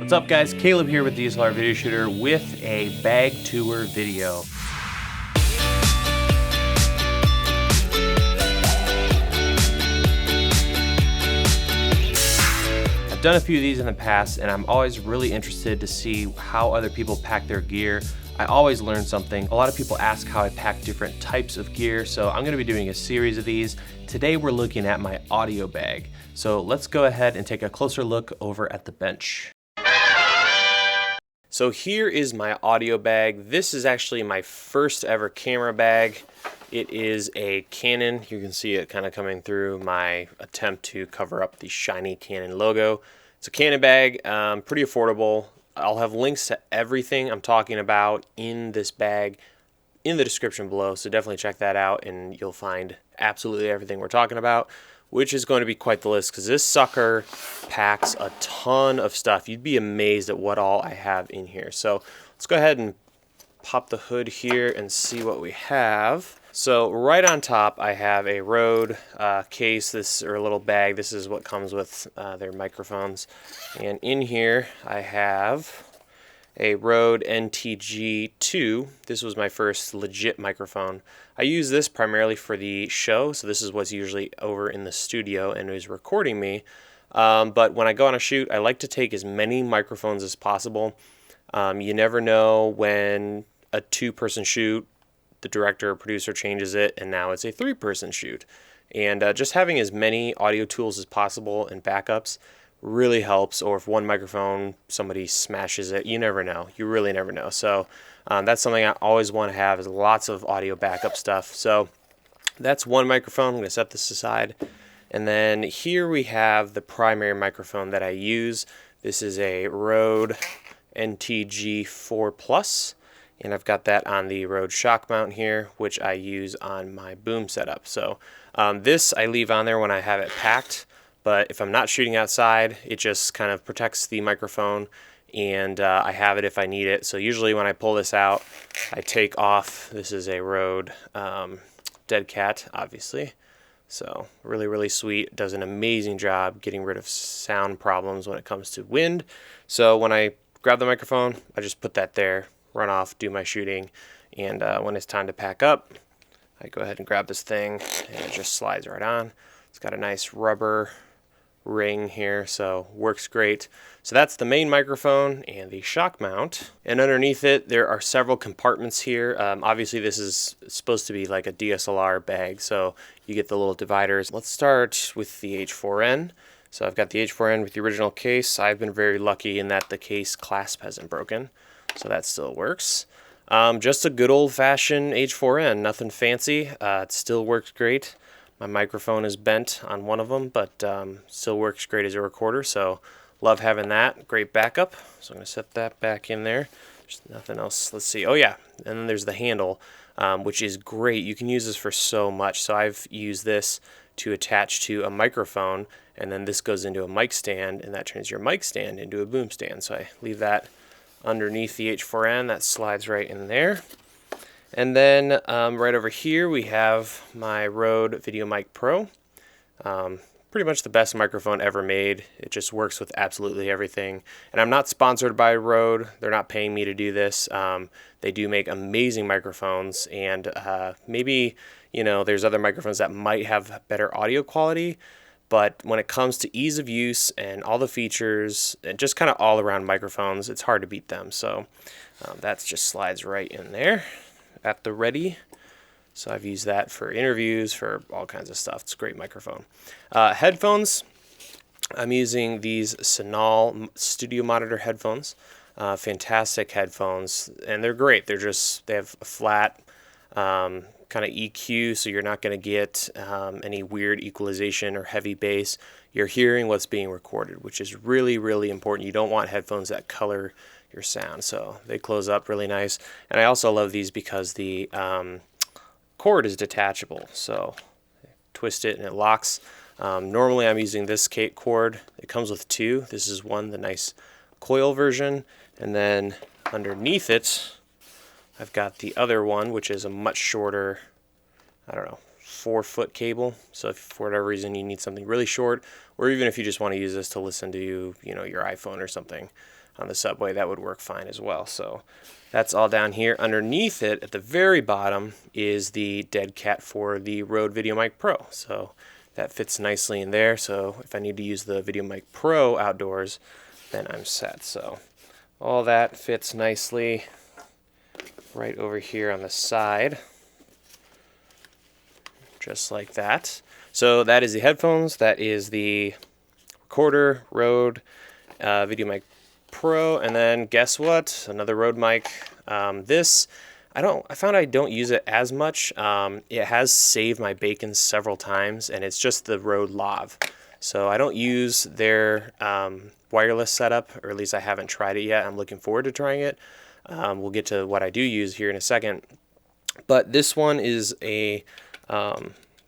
What's up guys, Caleb here with DSLR Video Shooter with a bag tour video. I've done a few of these in the past and I'm always really interested to see how other people pack their gear. I always learn something. A lot of people ask how I pack different types of gear, so I'm gonna be doing a series of these. Today we're looking at my audio bag. So let's go ahead and take a closer look over at the bench. So here is my audio bag. This is actually my first ever camera bag. It is a Canon. You can see it kind of coming through my attempt to cover up the shiny Canon logo. It's a Canon bag, pretty affordable. I'll have links to everything I'm talking about in this bag in the description below, so definitely check that out and you'll find absolutely everything we're talking about, which is going to be quite the list because this sucker packs a ton of stuff. You'd be amazed at what all I have in here. So let's go ahead and pop the hood here and see what we have. So right on top I have a Rode case, or a little bag. This is what comes with their microphones. And in here I have a Rode NT-G2. This was my first legit microphone. I use this primarily for the show, so this is what's usually over in the studio and is recording me. But when I go on a shoot, I like to take as many microphones as possible. You never know when a two-person shoot, the director or producer changes it, and now it's a three-person shoot. And just having as many audio tools as possible and backups really helps. Or if one microphone, somebody smashes it, you never know. You really never know. So that's something I always want to have, is lots of audio backup stuff. So that's one microphone. I'm going to set this aside. And then here we have the primary microphone that I use. This is a Rode NT-G4 Plus. And I've got that on the Rode shock mount here, which I use on my boom setup. So this I leave on there when I have it packed, but if I'm not shooting outside, it just kind of protects the microphone, and I have it if I need it. So usually when I pull this out, I take off. This is a Rode Dead Cat, obviously. So really, really sweet. Does an amazing job getting rid of sound problems when it comes to wind. So when I grab the microphone, I just put that there, run off, do my shooting, and when it's time to pack up, I go ahead and grab this thing and it just slides right on. It's got a nice rubber ring here, so works great. So that's the main microphone and the shock mount, and underneath it there are several compartments here. Obviously this is supposed to be like a DSLR bag, so you get the little dividers. Let's start with the H4n. So I've got the H4n with the original case. I've been very lucky in that the case clasp hasn't broken, so that still works. Just a good old-fashioned H4n, nothing fancy. It still works great. My microphone is bent on one of them, but still works great as a recorder, so love having that. Great backup. So I'm going to set that back in there. There's nothing else. Let's see. Oh yeah, and then there's the handle, which is great. You can use this for so much. So I've used this to attach to a microphone, and then this goes into a mic stand, and that turns your mic stand into a boom stand. So I leave that underneath the H4n. That slides right in there. And then right over here we have my Rode Videomic Pro. Pretty much the best microphone ever made. It just works with absolutely everything. And I'm not sponsored by Rode. They're not paying me to do this. They do make amazing microphones, and maybe, you know, there's other microphones that might have better audio quality, but when it comes to ease of use and all the features and just kind of all around microphones, it's hard to beat them. So that just slides right in there at the ready. So I've used that for interviews, for all kinds of stuff. It's a great microphone. Headphones, I'm using these Sennheiser studio monitor headphones. Fantastic headphones, and they're great. They have a flat kind of EQ, so you're not going to get any weird equalization or heavy bass. You're hearing what's being recorded, which is really, really important. You don't want headphones that color your sound, so they close up really nice. And I also love these because the cord is detachable, so twist it and it locks. Normally I'm using this cord. It comes with two. This is one, the nice coil version, and then underneath it I've got the other one, which is a much shorter, I don't know, 4-foot cable. So if for whatever reason you need something really short, or even if you just want to use this to listen to, you know, your iPhone or something on the subway, that would work fine as well. So that's all down here. Underneath it, at the very bottom, is the dead cat for the Rode Videomic Pro. So that fits nicely in there. So if I need to use the Videomic Pro outdoors, then I'm set. So all that fits nicely right over here on the side, just like that. So that is the headphones. That is the recorder, Rode Videomic Pro, and then guess what? Another Rode mic. This I found I don't use it as much. It has saved my bacon several times, and it's just the Rode Lav. So I don't use their wireless setup, or at least I haven't tried it yet. I'm looking forward to trying it. We'll get to what I do use here in a second. But this one is a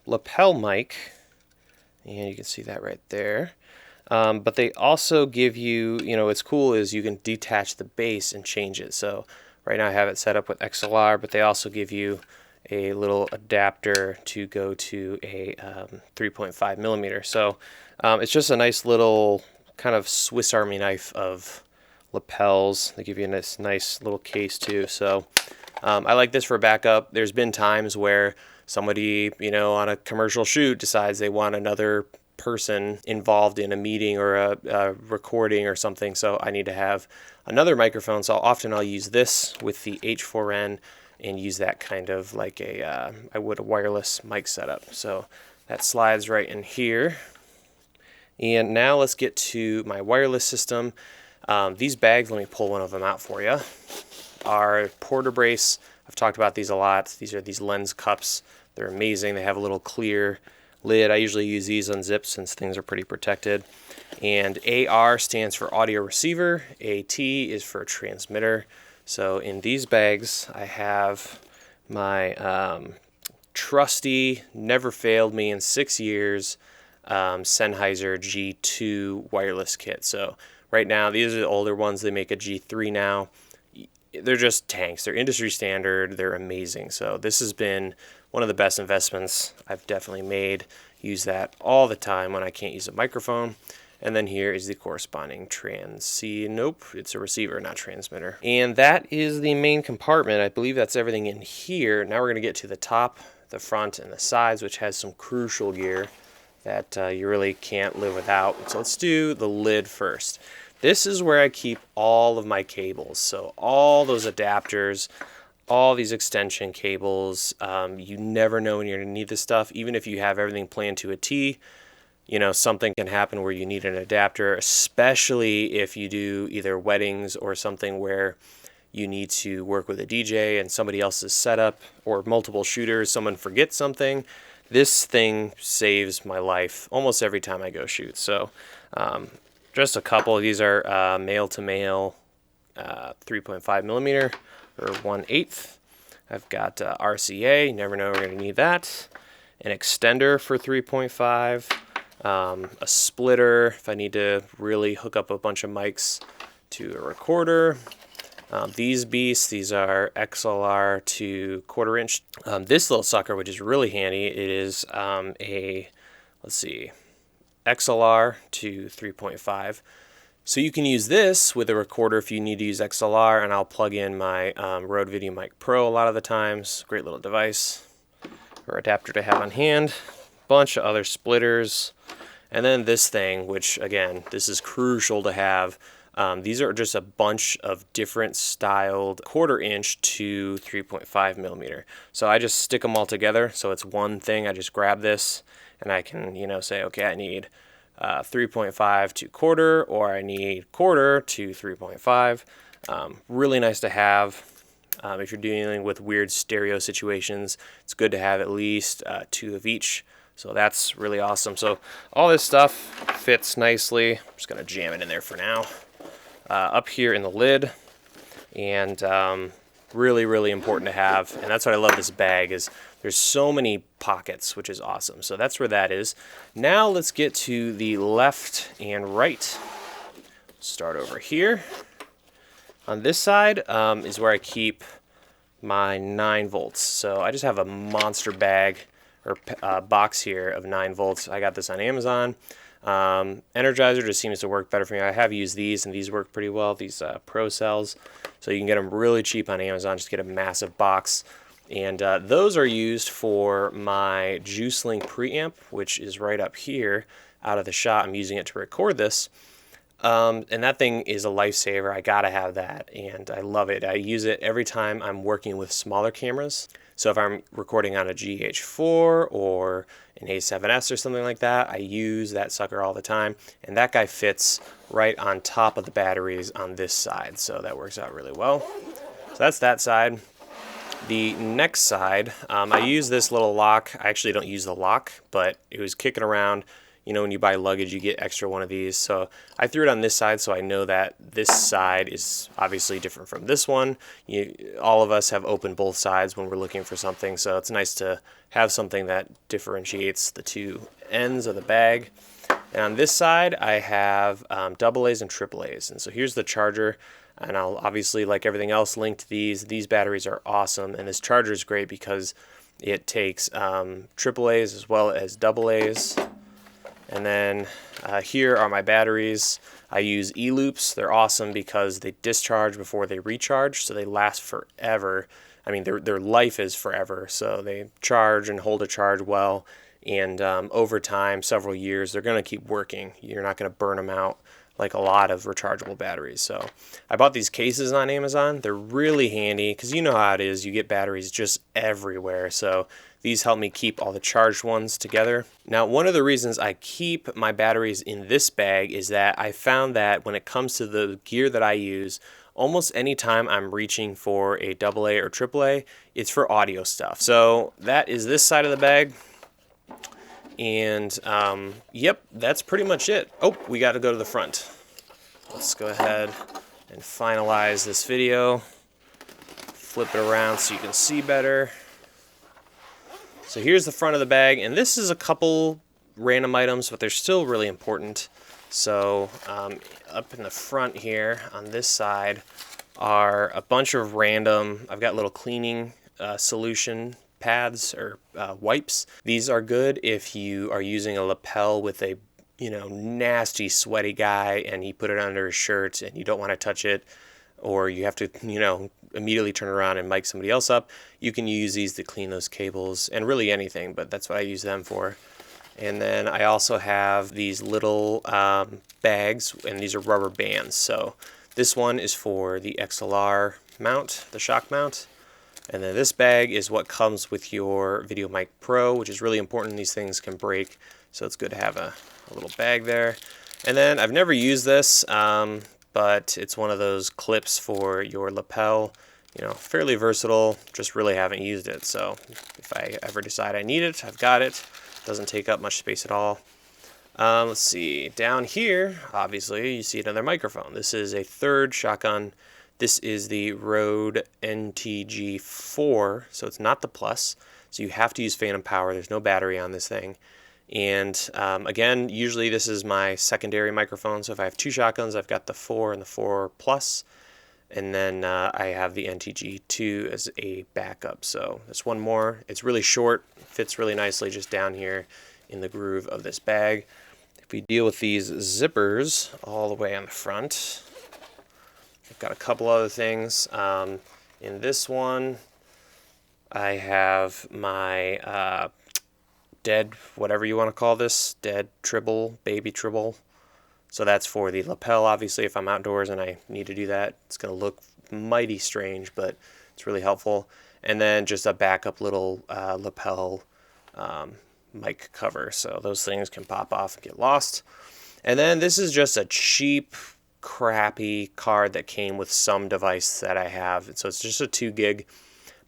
lapel mic, and you can see that right there. But they also give you, you know, what's cool is you can detach the base and change it. So right now I have it set up with XLR, but they also give you a little adapter to go to a 3.5 millimeter. So it's just a nice little kind of Swiss Army knife of lapels. They give you this nice little case too. So I like this for backup. There's been times where somebody, you know, on a commercial shoot decides they want another person involved in a meeting or a recording or something, so I need to have another microphone. So often I'll use this with the H4n and use that kind of like I would a wireless mic setup. So that slides right in here. And now let's get to my wireless system. These bags, let me pull one of them out for you, are Porter Brace. I've talked about these a lot. These are these lens cups. They're amazing. They have a little clear lid. I usually use these unzipped since things are pretty protected. And AR stands for audio receiver. AT is for transmitter. So in these bags, I have my trusty, never failed me in 6 years, Sennheiser G2 Wireless Kit. So right now, these are the older ones. They make a G3 now. They're just tanks. They're industry standard. They're amazing. So this has been one of the best investments I've definitely made. Use that all the time when I can't use a microphone. And then here is the corresponding nope, it's a receiver, not transmitter. And that is the main compartment. I believe that's everything in here. Now we're going to get to the top, the front, and the sides, which has some crucial gear that you really can't live without. So let's do the lid first. This is where I keep all of my cables. So all those adapters, all these extension cables, you never know when you're going to need this stuff. Even if you have everything planned to a T, you know, something can happen where you need an adapter, especially if you do either weddings or something where you need to work with a DJ and somebody else's setup, or multiple shooters, someone forgets something. This thing saves my life almost every time I go shoot. So just a couple of these are male to male 3.5 millimeter or 1/8. I've got RCA, you never know we're going to need that. An extender for 3.5. A splitter if I need to really hook up a bunch of mics to a recorder. These beasts, these are XLR to 1/4 inch. This little sucker, which is really handy, it is let's see, XLR to 3.5. So you can use this with a recorder if you need to use XLR, and I'll plug in my Rode Videomic Pro a lot of the times. Great little device or adapter to have on hand. Bunch of other splitters. And then this thing, which again, this is crucial to have. These are just a bunch of different styled 1/4 inch to 3.5 millimeter. So I just stick them all together. So it's one thing. I just grab this and I can, you know, say, okay, I need 3.5 to 1/4, or I need 1/4 to 3.5. Really nice to have. If you're dealing with weird stereo situations, it's good to have at least 2 of each. So that's really awesome. So all this stuff fits nicely. I'm just gonna jam it in there for now. Up here in the lid, and really, really important to have. And that's what I love this bag, is there's so many pockets, which is awesome. So that's where that is. Now let's get to the left and right. Start over here. On this side is where I keep my 9 volts. So I just have a monster bag or box here of 9 volts. I got this on Amazon. Energizer just seems to work better for me. I have used these, and these work pretty well, these Pro cells. So you can get them really cheap on Amazon. Just get a massive box. And those are used for my JuiceLink preamp, which is right up here out of the shot. I'm using it to record this. And that thing is a lifesaver. I gotta have that, and I love it. I use it every time I'm working with smaller cameras. So if I'm recording on a GH4 or an A7S or something like that, I use that sucker all the time. And that guy fits right on top of the batteries on this side, so that works out really well. So that's that side. The next side, I use this little lock. I actually don't use the lock, but it was kicking around. You know, when you buy luggage, you get extra one of these. So I threw it on this side so I know that this side is obviously different from this one. All of us have opened both sides when we're looking for something, so it's nice to have something that differentiates the two ends of the bag. And on this side, I have AA's and AAA's. And so here's the charger. And I'll obviously, like everything else, link to these. These batteries are awesome. And this charger is great because it takes AAA's as well as AA's. And then here are my batteries. I use E-loops. They're awesome because they discharge before they recharge, so they last forever. I mean, their life is forever, so they charge and hold a charge well. And over time, several years, they're going to keep working. You're not going to burn them out like a lot of rechargeable batteries. So I bought these cases on Amazon. They're really handy because you know how it is. You get batteries just everywhere. So these help me keep all the charged ones together. Now, one of the reasons I keep my batteries in this bag is that I found that when it comes to the gear that I use, almost any time I'm reaching for a AA or AAA, it's for audio stuff. So that is this side of the bag. And yep, that's pretty much it. Oh, we got to go to the front. Let's go ahead and finalize this video. Flip it around so you can see better. So here's the front of the bag, and this is a couple random items, but they're still really important. So up in the front here on this side are a bunch of random, I've got little cleaning solution pads or wipes. These are good if you are using a lapel with a nasty sweaty guy and he put it under his shirt and you don't want to touch it, or you have to immediately turn around and mic somebody else up. You can use these to clean those cables and really anything, but that's what I use them for. And then I also have these little bags, and these are rubber bands. So this one is for the XLR mount, the shock mount. And then this bag is what comes with your Videomic Pro, which is really important. These things can break, so it's good to have a little bag there. And then I've never used this, but it's one of those clips for your lapel. Fairly versatile, just really haven't used it. So if I ever decide I need it, I've got it. Doesn't take up much space at all. Let's see, down here, obviously, you see another microphone. This is a third shotgun. This is the Rode NTG4, so it's not the Plus. So you have to use phantom power. There's no battery on this thing. And again, usually this is my secondary microphone. So if I have two shotguns, I've got the 4 and the 4 Plus. And then I have the NTG2 as a backup. So there's one more. It's really short, fits really nicely just down here in the groove of this bag. If we deal with these zippers all the way on the front, I've got a couple other things. In this one, I have my dead, whatever you want to call this, dead tribble, baby tribble. So that's for the lapel, obviously, if I'm outdoors and I need to do that. It's going to look mighty strange, but it's really helpful. And then just a backup little lapel mic cover. So those things can pop off and get lost. And then this is just a cheap, crappy card that came with some device that I have. So it's just a 2 gig.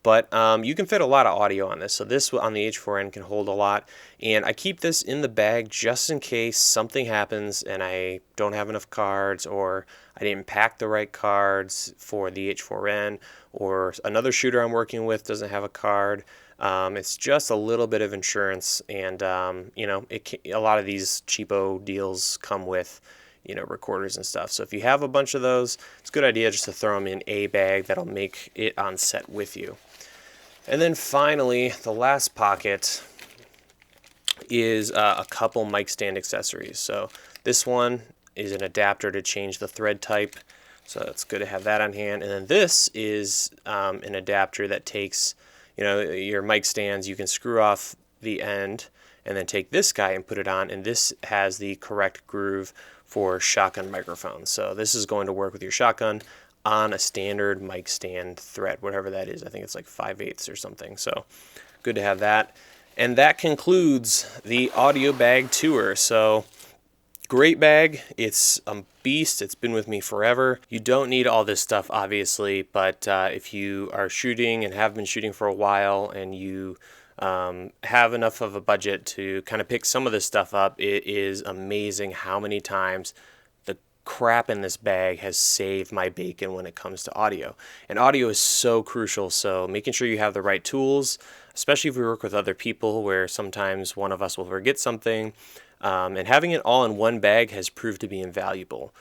But you can fit a lot of audio on this. So this on the H4n can hold a lot. And I keep this in the bag just in case something happens and I don't have enough cards, or I didn't pack the right cards for the H4n, or another shooter I'm working with doesn't have a card. It's just a little bit of insurance. And, a lot of these cheapo deals come with recorders and stuff. So if you have a bunch of those, it's a good idea just to throw them in a bag. That'll make it on set with you. And then finally, the last pocket is a couple mic stand accessories. So this one is an adapter to change the thread type, so it's good to have that on hand. And then this is an adapter that takes, your mic stands. You can screw off the end and then take this guy and put it on, and this has the correct groove for shotgun microphones. So this is going to work with your shotgun on a standard mic stand thread, whatever that is. I think it's like 5/8 or something. So good to have that. And that concludes the audio bag tour. So great bag. It's a beast. It's been with me forever. You don't need all this stuff, obviously, but if you are shooting and have been shooting for a while and you have enough of a budget to kind of pick some of this stuff up, it is amazing how many times the crap in this bag has saved my bacon when it comes to audio. And audio is so crucial, so making sure you have the right tools, especially if we work with other people where sometimes one of us will forget something, and having it all in one bag has proved to be invaluable.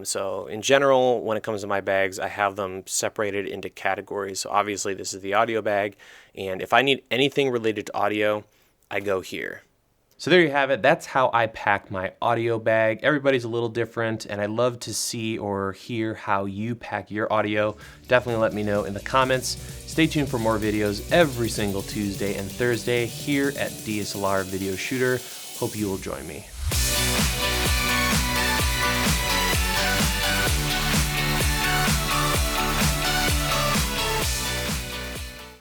So in general, when it comes to my bags, I have them separated into categories. So obviously this is the audio bag, and if I need anything related to audio, I go here. So there you have it. That's how I pack my audio bag. Everybody's a little different, and I love to see or hear how you pack your audio. Definitely let me know in the comments. Stay tuned for more videos every single Tuesday and Thursday here at DSLR Video Shooter. Hope you will join me.